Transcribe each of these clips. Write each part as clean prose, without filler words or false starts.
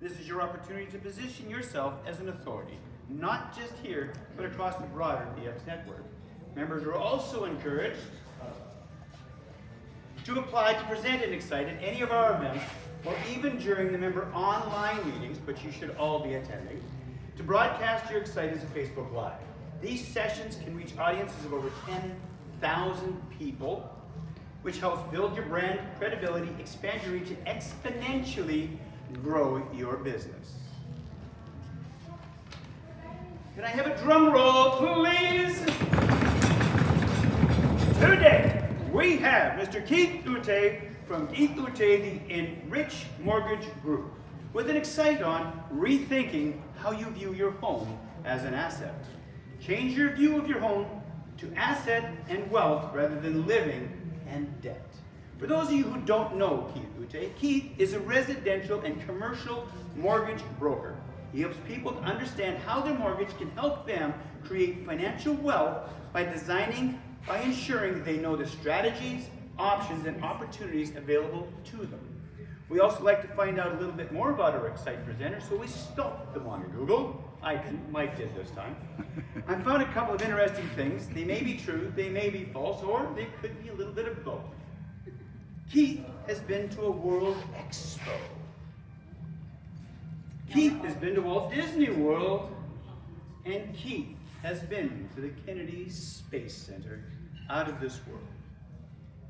This is your opportunity to position yourself as an authority, not just here, but across the broader DX network. Members are also encouraged to apply to present and excite at any of our events, or even during the member online meetings, which you should all be attending, to broadcast your excite as a Facebook Live. These sessions can reach audiences of over 10,000 people, which helps build your brand credibility, expand your reach, and exponentially grow your business. Can I have a drum roll, please? Today, we have Mr. Keith Ute from Keith Ute, the Enrich Mortgage Group, with an excite on rethinking how you view your home as an asset. Change your view of your home to asset and wealth rather than living and debt. For those of you who don't know Keith Ute, Keith is a residential and commercial mortgage broker. He helps people to understand how their mortgage can help them create financial wealth by ensuring they know the strategies, options, and opportunities available to them. We also like to find out a little bit more about our Excite presenters, so we stalked them on Google. I didn't, Mike did this time. I found a couple of interesting things. They may be true, they may be false, or they could be a little bit of both. Keith has been to a World Expo. Keith has been to Walt Disney World, and Keith has been to the Kennedy Space Center out of this world.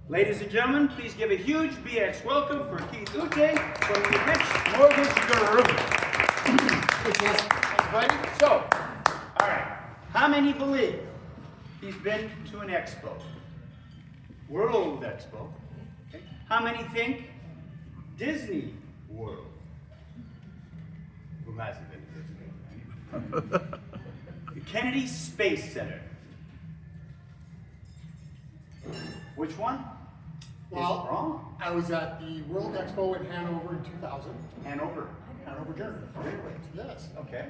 Ladies and gentlemen, please give a huge BX welcome for Keith Ute from the Enrich Mortgage Group. So, all right, how many believe he's been to an expo? World Expo. Okay. How many think Disney World? Who hasn't been to Disney? The Kennedy Space Center. Which one? Well, wrong. I was at the World Expo in Hanover in 2000. Hanover, Germany. Really? Yes. Okay.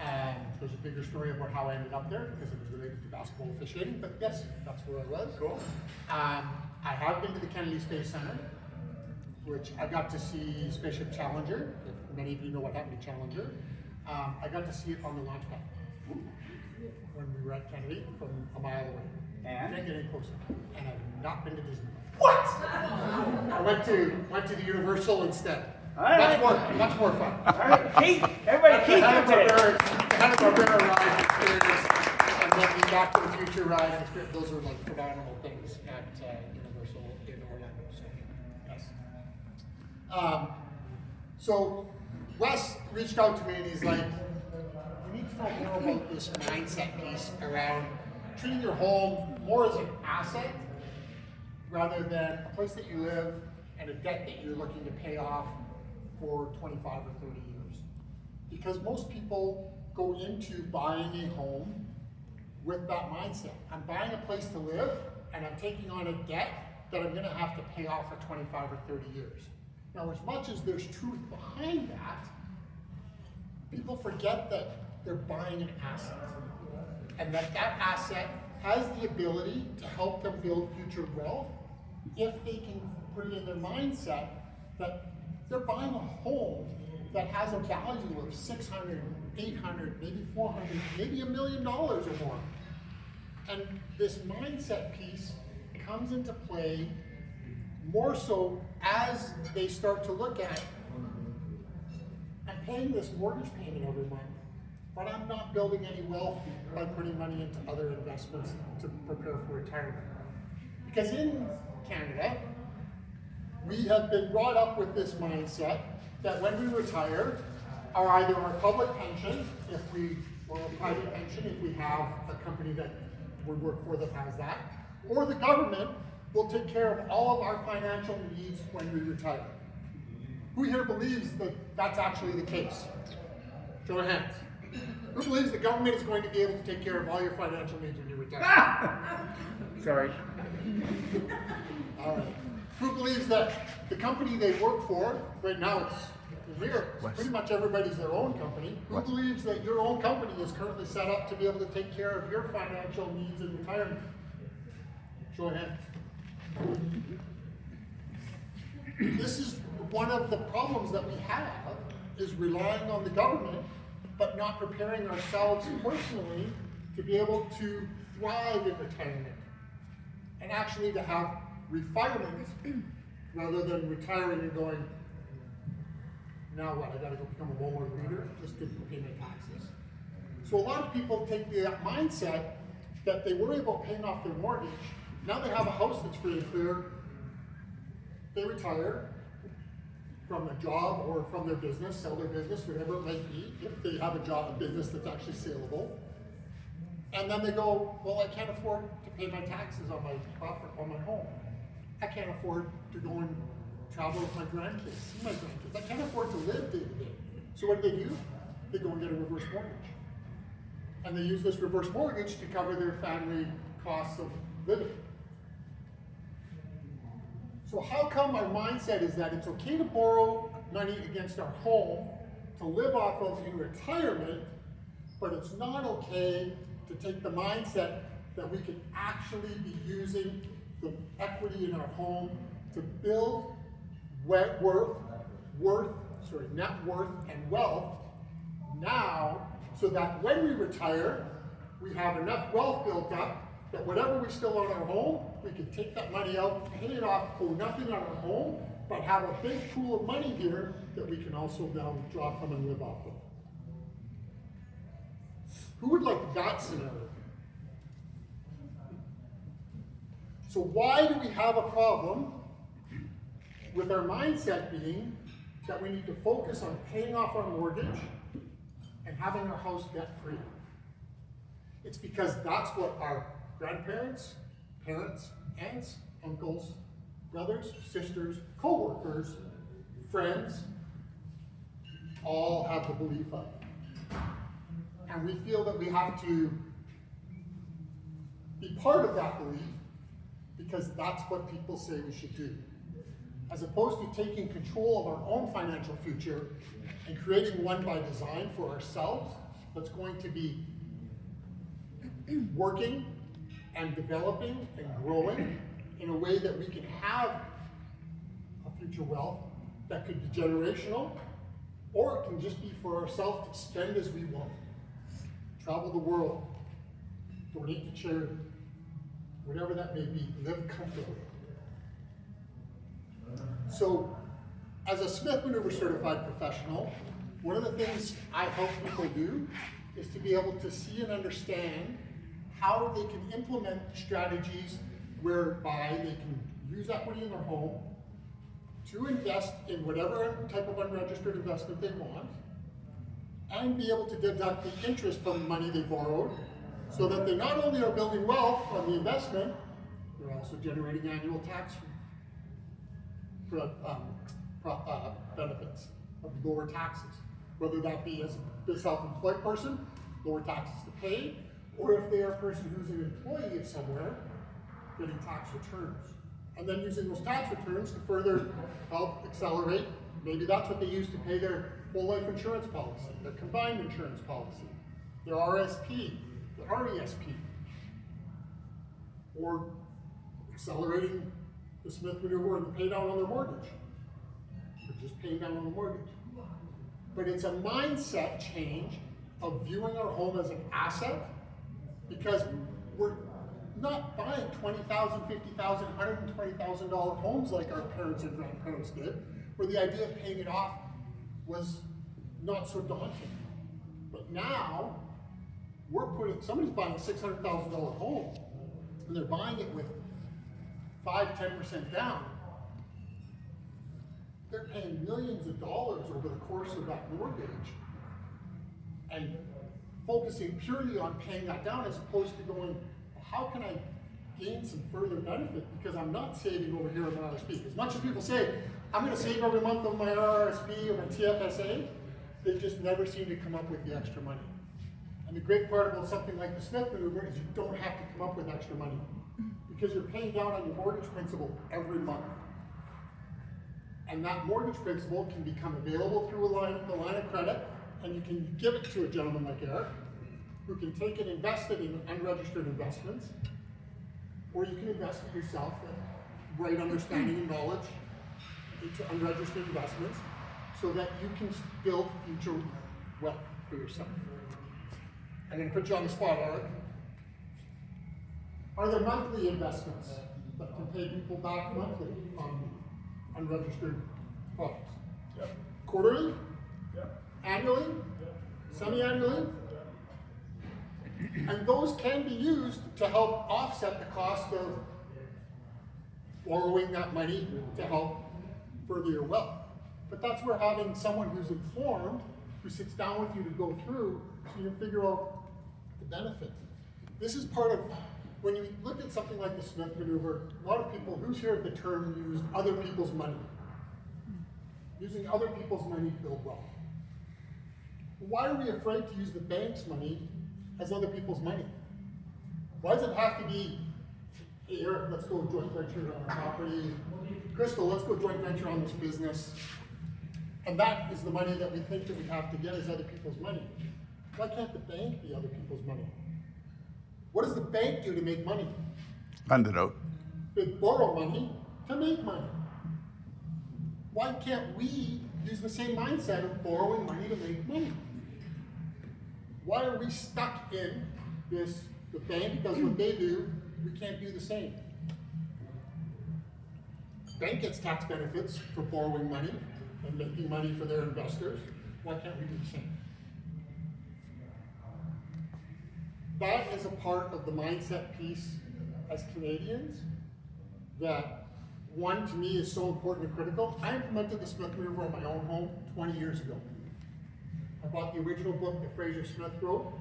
And there's a bigger story about how I ended up there because it was related to basketball officiating, but yes, that's where I was. Cool. I have been to the Kennedy Space Center, which I got to see Spaceship Challenger. If many of you know what happened to Challenger. I got to see it on the launch pad when we were at Kennedy from a mile away. And? Can't get any closer. And I've not been to Disney. What? I went to the Universal instead. All right. Much more fun. All right, Keith, everybody, Keith The Hanna-Barbera ride experience, and then the Back to the Future ride experience. Those are like phenomenal things at Universal in Orlando. So, yes. So Wes reached out to me and he's like, "We need to know more about this mindset piece around treating your home more as an asset rather than a place that you live and a debt that you're looking to pay off for 25 or 30 years." Because most people go into buying a home with that mindset. I'm buying a place to live and I'm taking on a debt that I'm gonna have to pay off for 25 or 30 years. Now, as much as there's truth behind that, people forget that they're buying an asset and that asset has the ability to help them build future wealth if they can put it in their mindset that they're buying a home that has a value of $600, $800, maybe $400, maybe $1 million or more. And this mindset piece comes into play more so as they start to look at, I'm paying this mortgage payment every month, but I'm not building any wealth by putting money into other investments to prepare for retirement. Because in Canada, we have been brought up with this mindset that when we retire, either our public pension, or a private pension if we have a company that we work for that has that, or the government will take care of all of our financial needs when we retire. Who here believes that that's actually the case? Show of hands. Who believes the government is going to be able to take care of all your financial needs when you retire? Sorry. All right. Who believes that the company they work for, right now it's here, pretty much everybody's their own company. Who believes that your own company is currently set up to be able to take care of your financial needs in retirement? Show of hands. This is one of the problems that we have is relying on the government, but not preparing ourselves personally to be able to thrive in retirement. And actually to have refirement rather than retiring and going, now what, I gotta go become a Walmart leader just to pay my taxes. So a lot of people take the mindset that they worry about paying off their mortgage. Now they have a house that's free and clear. They retire from a job or from their business, sell their business, whatever it might be, if they have a job, a business that's actually saleable. And then they go, well, I can't afford to pay my taxes on my property, on my home. I can't afford to go and travel with my grandkids, see my grandkids. I can't afford to live day to day. So what do? They go and get a reverse mortgage. And they use this reverse mortgage to cover their family costs of living. So how come our mindset is that it's okay to borrow money against our home to live off of in retirement, but it's not okay to take the mindset that we can actually be using the equity in our home to build net worth and wealth now, so that when we retire, we have enough wealth built up that whatever we still own our home, we can take that money out, pay it off, owe nothing on our home, but have a big pool of money here that we can also now draw from and live off of. Who would like that scenario? So why do we have a problem with our mindset being that we need to focus on paying off our mortgage and having our house debt-free? It's because that's what our grandparents, parents, aunts, uncles, brothers, sisters, co-workers, friends, all have the belief of. And we feel that we have to be part of that belief because that's what people say we should do. As opposed to taking control of our own financial future and creating one by design for ourselves that's going to be working and developing and growing in a way that we can have a future wealth that could be generational, or it can just be for ourselves to spend as we want. Travel the world, donate to charity, whatever that may be, live comfortably. So, as a Smith Maneuver certified professional, one of the things I help people do is to be able to see and understand how they can implement strategies whereby they can use equity in their home to invest in whatever type of unregistered investment they want, and be able to deduct the interest from the money they borrowed, so that they not only are building wealth on the investment, they're also generating annual tax benefits of lower taxes, whether that be as a self-employed person, lower taxes to pay, or if they are a person who's an employee of somewhere, getting tax returns. And then using those tax returns to further help accelerate, maybe that's what they use to pay their whole life insurance policy, their combined insurance policy, their RSP, their RESP, or accelerating the Smith Maneuver and the pay down on their mortgage, or just paying down on the mortgage. But it's a mindset change of viewing our home as an asset, because we're not buying $20,000, $50,000, $120,000 homes like our parents and grandparents did, where the idea of paying it off was not so daunting. But now, somebody's buying a $600,000 home, and they're buying it with 5–10% down. They're paying millions of dollars over the course of that mortgage, and focusing purely on paying that down, as opposed to going, how can I gain some further benefit, because I'm not saving over here on my RSP. As much as people say, I'm going to save every month on my RSP or my TFSA, they just never seem to come up with the extra money. And the great part about something like the Smith Maneuver is you don't have to come up with extra money, because you're paying down on your mortgage principal every month. And that mortgage principal can become available through the line of credit, and you can give it to a gentleman like Eric, who can take and invest it in unregistered investments, or you can invest it yourself with right understanding and knowledge into unregistered investments, so that you can build future wealth for yourself. I'm going to put you on the spot, Eric. Are there monthly investments that can pay people back monthly on unregistered products? Yep. Quarterly? Yep. Annually? Yep. Semi-annually? And those can be used to help offset the cost of borrowing that money to help further your wealth. But that's where having someone who's informed, who sits down with you to go through, so you can figure out the benefit. This is part of, when you look at something like the Smith maneuver, a lot of people, who's here the term used other people's money? Using other people's money to build wealth. Why are we afraid to use the bank's money as other people's money? Why does it have to be, hey Eric, let's go joint venture on a property. Crystal, let's go joint venture on this business. And that is the money that we think that we have to get as other people's money. Why can't the bank be other people's money? What does the bank do to make money? Lend it out. They borrow money to make money. Why can't we use the same mindset of borrowing money to make money? Why are we stuck in this, the bank does what they do, we can't do the same? Bank gets tax benefits for borrowing money and making money for their investors. Why can't we do the same? That is a part of the mindset piece as Canadians that, one, to me is so important and critical. I implemented the Smith maneuver in my own home 20 years ago. I bought the original book that Fraser Smith wrote.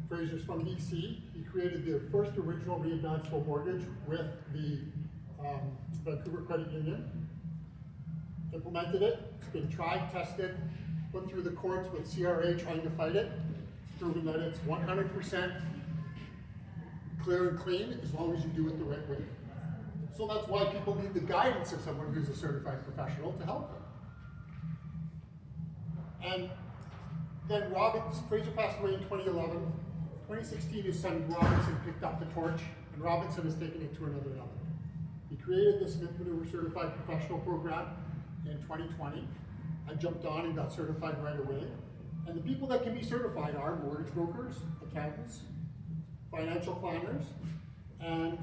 Fraser's from BC. He created the first original re-advanceable mortgage with the Vancouver Credit Union. Implemented it. It's been tried, tested, went through the courts with CRA trying to fight it. It's proven that it's 100% clear and clean as long as you do it the right way. So that's why people need the guidance of someone who's a certified professional to help them. And then Fraser passed away in 2011. 2016, his son Robinson picked up the torch, and Robinson has taken it to another level. He created the Smith Maneuver Certified Professional Program in 2020. I jumped on and got certified right away. And the people that can be certified are mortgage brokers, accountants, financial planners, and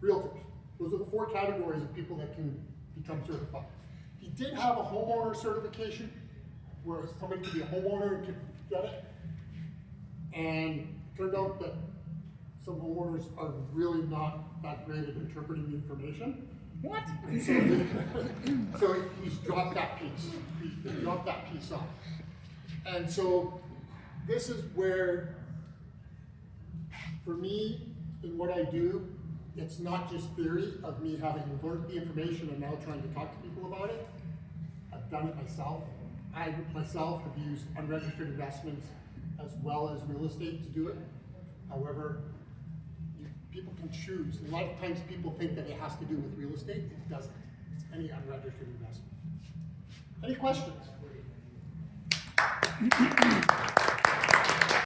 realtors. Those are the 4 categories of people that can become certified. He did have a homeowner certification, where somebody could be a homeowner and could get it. And turned out that some homeowners are really not that great at interpreting the information. What? So he's dropped that piece. He dropped that piece off. And so this is where, for me, in what I do, it's not just theory of me having learned the information and now trying to talk to people about it. I've done it myself. I myself have used unregistered investments as well as real estate to do it. However, people can choose. A lot of times people think that it has to do with real estate. It doesn't. It's any unregistered investment. Any questions?